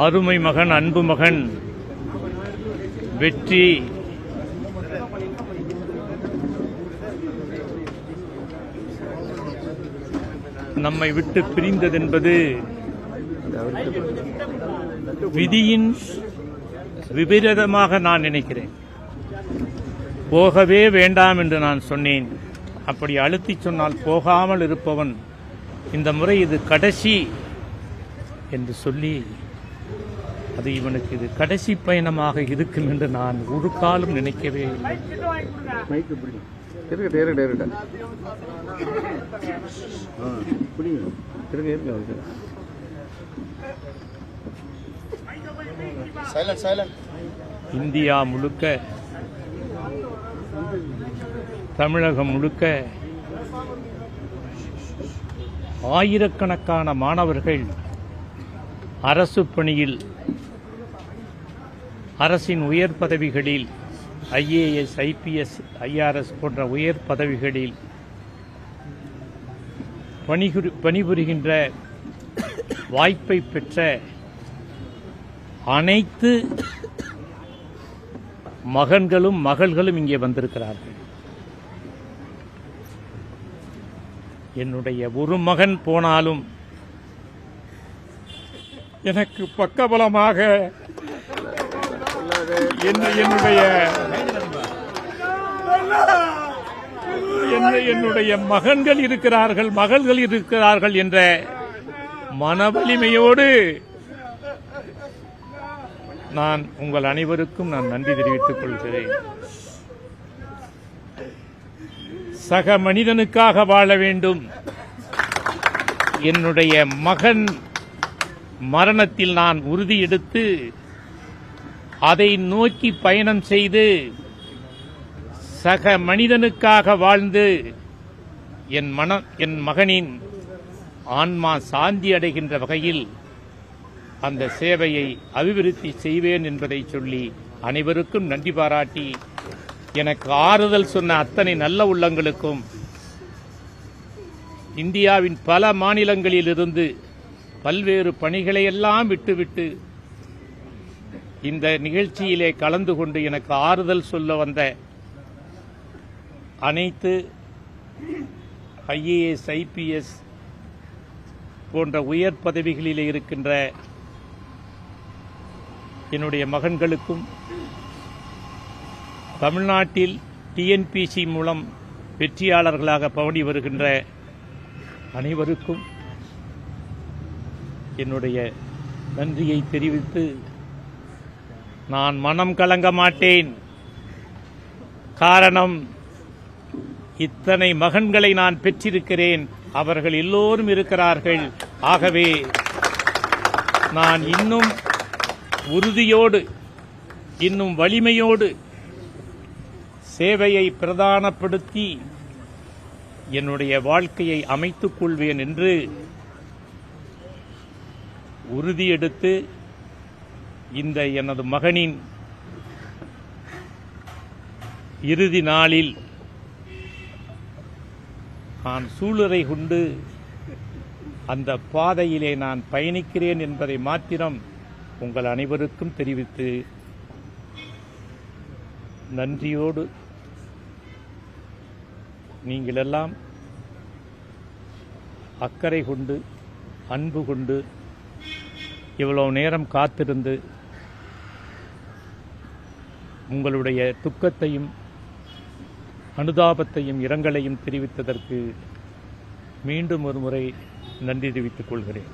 அருமை மகன், அன்பு மகன் வெற்றி நம்மை விட்டு பிரிந்ததென்பது விதியின் விபரீதமாக நான் நினைக்கிறேன். போகவே வேண்டாம் என்று நான் சொன்னேன். அப்படி அழுத்தி சொன்னால் போகாமல் இருப்பவன் இந்த முறை இது கடைசி என்று சொல்லி அது இவனுக்கு இது கடைசி பயணமாக இருக்கும் என்று நான் ஒரு காலம் நினைக்கவே இல்லை. இந்தியா முழுக்க, தமிழகம் முழுக்க ஆயிரக்கணக்கான மாணவர்கள் அரசு பணியில், அரசின் உயர் பதவிகளில், IAS, IPS, IRS போன்ற உயர் பதவிகளில் பணிபுரிகின்ற வாய்ப்பை பெற்ற அனைத்து மகன்களும் மகள்களும் இங்கே வந்திருக்கிறார்கள். என்னுடைய ஒரு மகன் போனாலும் எனக்கு பக்கபலமாக என்னுடைய மகன்கள் இருக்கிறார்கள், மகள்கள் இருக்கிறார்கள் என்ற மனவலிமையோடு நான் உங்கள் அனைவருக்கும் நான் நன்றி தெரிவித்துக் கொள்கிறேன். சக மனிதனுக்காக வாழ வேண்டும். என்னுடைய மகன் மரணத்தில் நான் உறுதி எடுத்து அதை நோக்கி பயணம் செய்து சக மனிதனுக்காக வாழ்ந்து என் மகனின் ஆன்மா சாந்தி அடைகின்ற வகையில் அந்த சேவையை அபிவிருத்தி செய்வேன் என்பதை சொல்லி அனைவருக்கும் நன்றி பாராட்டி, எனக்கு ஆறுதல் சொன்ன அத்தனை நல்ல உள்ளங்களுக்கும், இந்தியாவின் பல மாநிலங்களிலிருந்து பல்வேறு பணிகளையெல்லாம் விட்டுவிட்டு இந்த நிகழ்ச்சியிலே கலந்து கொண்டு எனக்கு ஆறுதல் சொல்ல வந்த அனைத்து IAS, IPS போன்ற உயர் பதவிகளிலே இருக்கின்ற என்னுடைய மகன்களுக்கும், தமிழ்நாட்டில் TNPSC மூலம் வெற்றியாளர்களாக பவனி வருகின்ற அனைவருக்கும் என்னுடைய நன்றியை தெரிவித்து, நான் மனம் கலங்க மாட்டேன். காரணம், இத்தனை மகன்களை நான் பெற்றிருக்கிறேன், அவர்கள் எல்லோரும் இருக்கிறார்கள். ஆகவே நான் இன்னும் உறுதியோடு, இன்னும் வலிமையோடு சேவையை பிரதானப்படுத்தி என்னுடைய வாழ்க்கையை அமைத்துக் கொள்வேன் என்று உறுதியெடுத்து இந்த எனது மகனின் இறுதி நாளில் நான் சூளுரை கொண்டு அந்த பாதையிலே நான் பயணிக்கிறேன் என்பதை மாத்திரம் உங்கள் அனைவருக்கும் தெரிவித்து நன்றியோடு, நீங்கள் எல்லாம் அக்கறை கொண்டு, அன்பு கொண்டு, இவ்வளவு நேரம் காத்திருந்து உங்களுடைய துக்கத்தையும் அனுதாபத்தையும் இரங்கலையும் தெரிவித்ததற்கு மீண்டும் ஒரு முறை நன்றி தெரிவித்துக் கொள்கிறேன்.